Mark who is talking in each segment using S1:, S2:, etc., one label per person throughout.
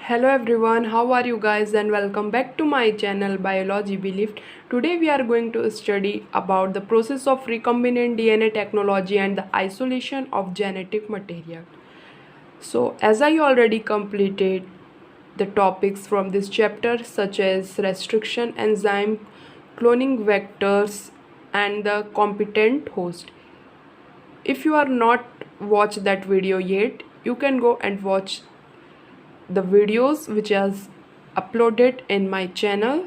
S1: Hello everyone, how are you guys and welcome back to my channel Biology Believed. Today we are going to study about the process of recombinant DNA technology and the isolation of genetic material. So as I already completed the topics from this chapter such as restriction enzyme, cloning vectors and the competent host. If you are not watched that video yet, you can go and watch the videos which is uploaded in my channel.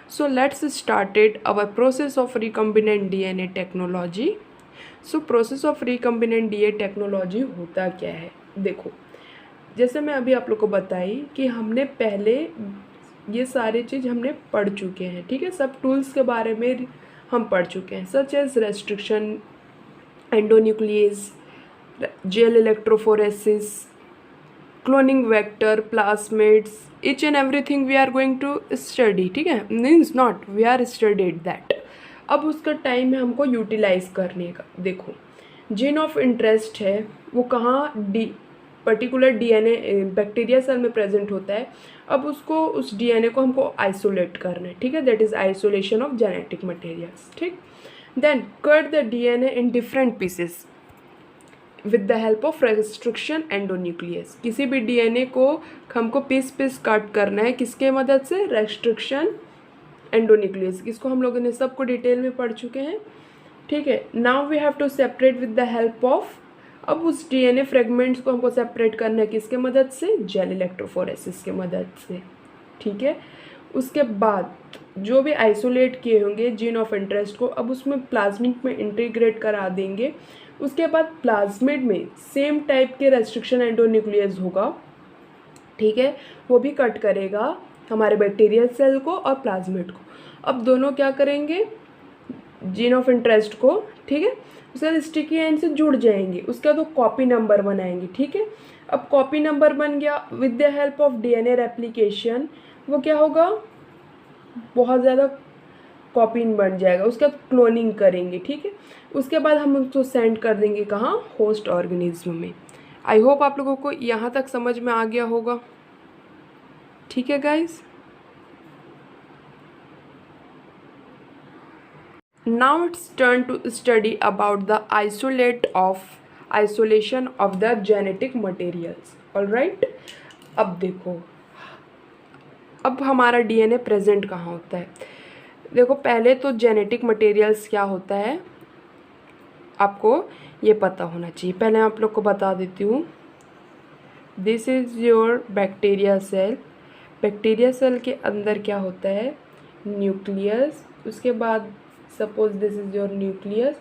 S1: So let's start it our process of recombinant DNA technology. So process of recombinant DNA technology होता क्या है, देखो जैसे मैं अभी आप लोग को बताई कि हमने पहले ये सारी चीज़ हमने पढ़ चुके हैं, ठीक है। सब टूल्स के बारे में हम पढ़ चुके हैं such as restriction, endonuclease, gel electrophoresis, cloning vector, plasmids, each and everything we are going to study, ठीक है। Means not we are studied that. अब उसका टाइम है हमको यूटिलाइज करने का। देखो जीन ऑफ इंटरेस्ट है वो कहाँ पर्टिकुलर डीएनए बैक्टीरिया सेल में प्रेजेंट होता है। अब उसको उस डीएनए को हमको आइसोलेट करना है, ठीक है। That is isolation of genetic materials, ठीक। Then cut the DNA in different pieces with the help of restriction endonuclease. किसी भी डीएनए को हमको पीस कट करना है, किसके मदद से? Restriction endonuclease. इसको हम लोगों ने सबको डिटेल में पढ़ चुके हैं, ठीक है। Now we have to separate with the help of, अब उस डीएनए फ्रेगमेंट्स को हमको सेपरेट करना है किसके मदद से? जेल इलेक्ट्रोफोरेसिस के मदद से, ठीक है। उसके बाद जो भी आइसोलेट किए होंगे जीन ऑफ इंटरेस्ट को, अब उसमें प्लाज्मिड में इंटीग्रेट करा देंगे। उसके बाद प्लाज्मिड में सेम टाइप के रेस्ट्रिक्शन एंडोन्यूक्लियस होगा, ठीक है। वो भी कट करेगा हमारे बैक्टीरियल सेल को और प्लाज्मिड को। अब दोनों क्या करेंगे? जीन ऑफ इंटरेस्ट को, ठीक है, उसके बाद स्टिकी एंड से जुड़ जाएंगे। उसके बाद वो कॉपी नंबर बनाएंगे, ठीक है। अब कॉपी नंबर बन गया with the help of DNA replication, वो क्या होगा? बहुत ज़्यादा कॉपी बन जाएगा। उसके बाद क्लोनिंग करेंगे, ठीक है। उसके बाद हम उसको सेंड कर देंगे कहाँ? होस्ट ऑर्गेनिज्म में। आई होप आप लोगों को यहाँ तक समझ में आ गया होगा, ठीक है guys. Now it's turn to study about the isolation of the genetic materials. Alright, अब देखो अब हमारा डीएनए प्रेजेंट कहाँ होता है। देखो पहले तो जेनेटिक मटेरियल्स क्या होता है आपको ये पता होना चाहिए। पहले आप लोग को बता देती हूँ। This is your bacteria cell. Bacteria cell के अंदर क्या होता है? न्यूक्लियस। उसके बाद suppose this is your nucleus,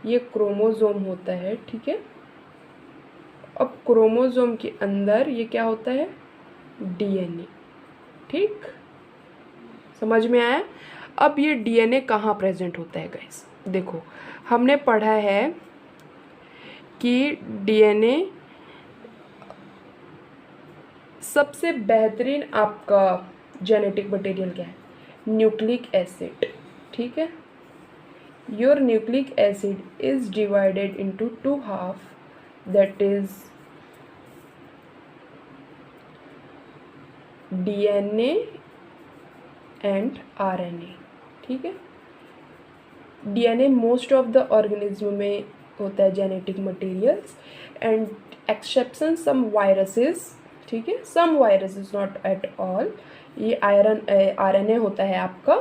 S1: ये क्रोमोसोम होता है, ठीक है। अब क्रोमोसोम के अंदर ये क्या होता है? डीएनए, ठीक, समझ में आया। अब ये डीएनए कहाँ प्रेजेंट होता है गाइस? देखो हमने पढ़ा है कि डीएनए सबसे बेहतरीन आपका जेनेटिक मटेरियल क्या है? न्यूक्लिक एसिड, ठीक है। Your nucleic acid is divided into 2 half, that is DNA and RNA, ठीक है। DNA most of the organism में होता है genetic materials, and exception some viruses, ठीक है। Some viruses, not at all. ये आरएनए होता है आपका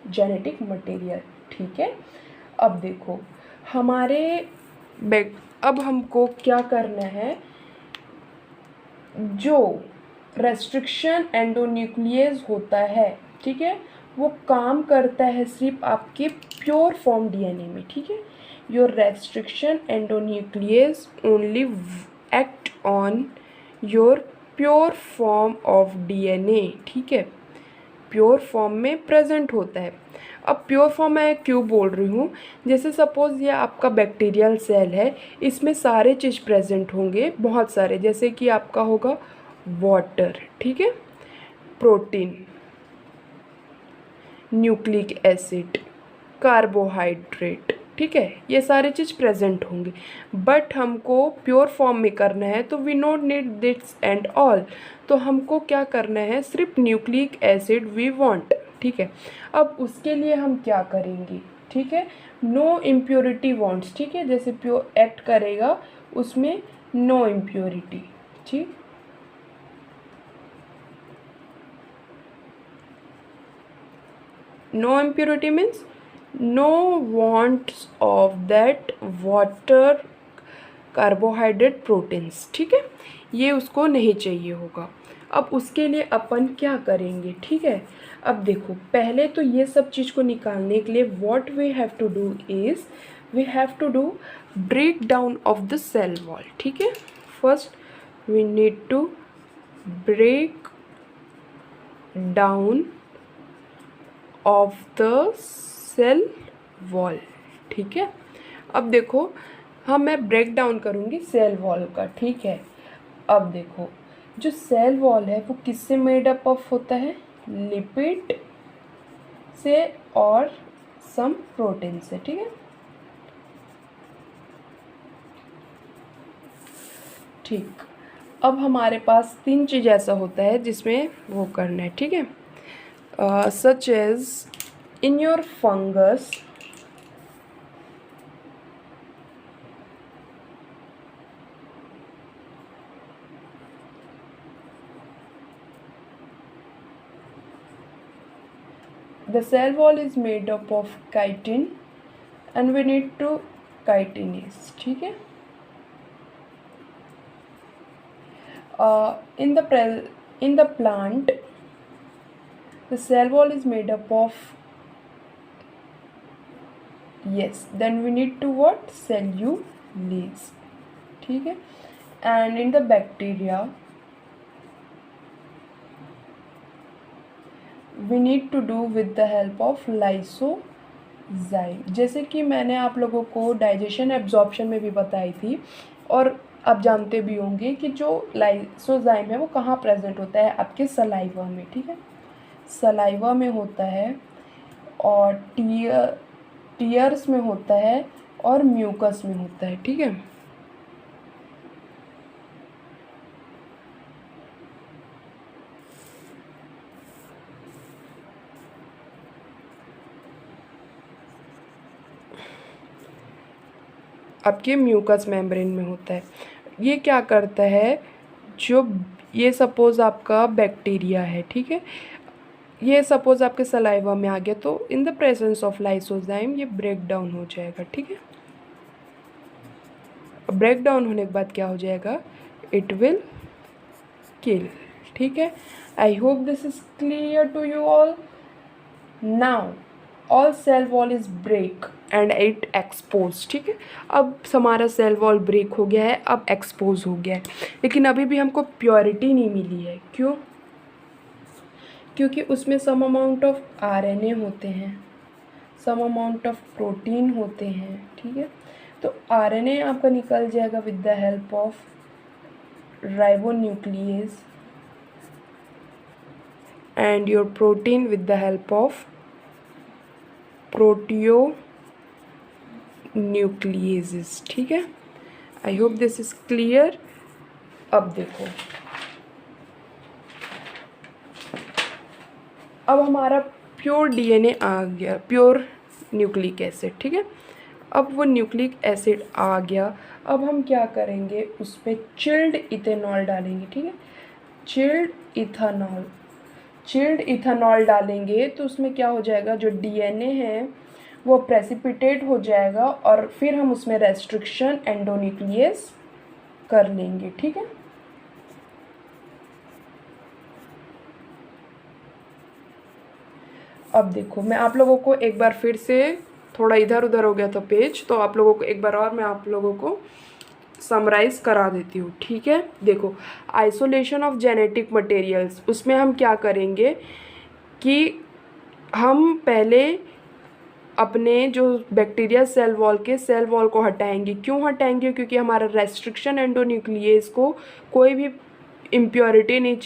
S1: जेनेटिक मटेरियल, ठीक है। अब देखो अब हमको क्या करना है? जो रेस्ट्रिक्शन एंडोन्यूक्लियस होता है, ठीक है, वो काम करता है सिर्फ आपके प्योर फॉर्म डीएनए में, ठीक है। Your restriction endonuclease only act on your pure form of DNA, ठीक है। प्योर फॉर्म में प्रेजेंट होता है। अब प्योर फॉर्म मैं क्यों बोल रही हूँ? जैसे सपोज ये आपका बैक्टीरियल सेल है, इसमें सारे चीज़ प्रेजेंट होंगे, बहुत सारे, जैसे कि आपका होगा वाटर, ठीक है, प्रोटीन, न्यूक्लिक एसिड, कार्बोहाइड्रेट, ठीक है, ये सारी चीज़ प्रेजेंट होंगे। बट हमको प्योर फॉर्म में करना है तो we not need this and all, तो हमको क्या करना है, सिर्फ न्यूक्लिक एसिड वी वांट। ठीक है, अब उसके लिए हम क्या करेंगे, ठीक है, नो इम्प्योरिटी वांट्स, ठीक है, जैसे प्योर एक्ट करेगा उसमें नो इम्प्योरिटी। ठीक, no impurity means no wants of that water carbohydrate proteins. ठीक है, ये उसको नहीं चाहिए होगा। अब उसके लिए अपन क्या करेंगे, ठीक है, अब देखो पहले तो ये सब चीज़ को निकालने के लिए what we have to do is we have to do break down of the cell wall. ठीक है, first we need to break down of the cell wall. ठीक है, अब देखो हाँ मैं ब्रेक डाउन करूँगी सेल वॉल का। ठीक है, अब देखो जो सेल वॉल है वो किससे मेड अप ऑफ होता है, लिपिड से और सम प्रोटीन से। ठीक है, ठीक, अब हमारे पास तीन चीज़ ऐसा होता है जिसमें वो करना है। ठीक है, such as in your fungus the cell wall is made up of chitin and we need to chitinase. ठीक है, in the plant the cell wall is made up of, yes, then we need to what, cellulase. ठीक है, and in the bacteria we need to do with the help of lysozyme। जैसे कि मैंने आप लोगों को डाइजेशन एब्जॉर्प्शन में भी बताई थी और आप जानते भी होंगे कि जो लाइसोजाइम है वो कहाँ प्रेजेंट होता है, आपके सलाइवा में। ठीक है, सलाइवा में होता है और टीयर्स में होता है और म्यूकस में होता है। ठीक है, आपके म्यूकस मेम्ब्रेन में होता है। ये क्या करता है, जो ये सपोज़ आपका बैक्टीरिया है, ठीक है, ये सपोज़ आपके सलाइवा में आ गया तो in the presence of lysozyme ये ब्रेक डाउन हो जाएगा। ठीक है, ब्रेक डाउन होने के बाद क्या हो जाएगा, इट विल किल। ठीक है, I hope this is clear to you all. Now all cell wall is break and it expose. ठीक है, अब हमारा सेल वॉल ब्रेक हो गया है, अब एक्सपोज हो गया है, लेकिन अभी भी हमको प्योरिटी नहीं मिली है। क्यों, क्योंकि उसमें सम अमाउंट ऑफ आरएनए होते हैं, सम अमाउंट ऑफ प्रोटीन होते हैं। ठीक है, तो आरएनए आपका निकल जाएगा with the help of ribonuclease and your protein with the help of proteonucleases। ठीक है, I hope this is clear. अब देखो, अब हमारा प्योर डीएनए आ गया, प्योर न्यूक्लिक एसिड। ठीक है, अब वो न्यूक्लिक एसिड आ गया, अब हम क्या करेंगे, उस पर चिल्ड इथेनॉल डालेंगे। ठीक है, चिल्ड इथेनॉल डालेंगे तो उसमें क्या हो जाएगा, जो डीएनए है वो प्रेसिपिटेट हो जाएगा और फिर हम उसमें रेस्ट्रिक्शन एंडोन्यूक्लियस कर लेंगे। ठीक है, अब देखो मैं आप लोगों को एक बार फिर से, थोड़ा इधर उधर हो गया था पेज, तो आप लोगों को एक बार और मैं आप लोगों को समराइज़ करा देती हूँ। ठीक है, देखो आइसोलेशन ऑफ जेनेटिक मटेरियल्स, उसमें हम क्या करेंगे कि हम पहले अपने जो बैक्टीरिया सेल वॉल को हटाएंगे। क्यों हटाएंगे, क्योंकि हमारा रेस्ट्रिक्शन एंडोन्यूक्लियस को कोई भी इम्प्योरिटी नहीं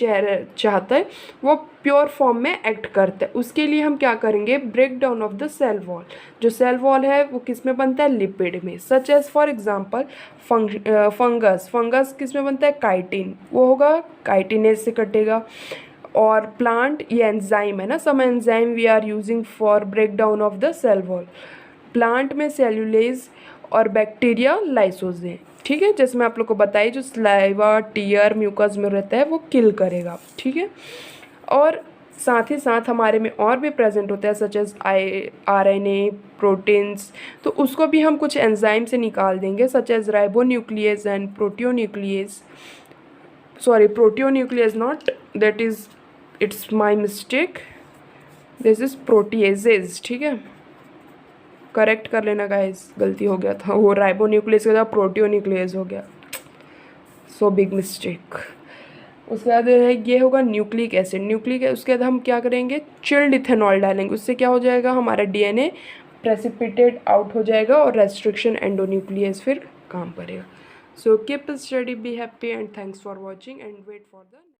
S1: चाहता है, वो प्योर फॉर्म में एक्ट करता है। उसके लिए हम क्या करेंगे, break down of the cell wall. जो सेल वॉल है वो किस में बनता है, लिपिड में। Such as for example fungus किस में बनता है, काइटिन, वो होगा काइटिनेज से कटेगा। और प्लांट, ये एंजाइम है ना, some enzyme we are using for break down of the cell wall. Plant में सेल्यूलेज और बैक्टीरिया लाइसोज, ठीक है। जैसे मैं आप लोग को बताई, जो स्लाइवा टीयर म्यूकस में रहता है वो किल करेगा, ठीक है। और साथ ही साथ हमारे में और भी प्रेजेंट होता है, सच एज RNA प्रोटीन्स, तो उसको भी हम कुछ एंजाइम से निकाल देंगे, such as ribonuclease and proteonuclease, sorry proteonuclease not, that is it's my mistake, this is proteases, ठीक है। करेक्ट कर लेना गाइस, गलती हो गया था, वो राइबोन्यूक्लियस का प्रोटियोन्यूक्लियस हो गया, सो बिग मिस्टेक। उसके बाद है ये होगा न्यूक्लिक एसिड, न्यूक्लिक, उसके बाद हम क्या करेंगे, चिल्ड इथेनॉल डालेंगे। उससे क्या हो जाएगा, हमारा DNA प्रेसिपिटेट आउट हो जाएगा और रेस्ट्रिक्शन एंडोन्यूक्लियस फिर काम करेगा। So keep study, be happy and thanks for watching and wait for the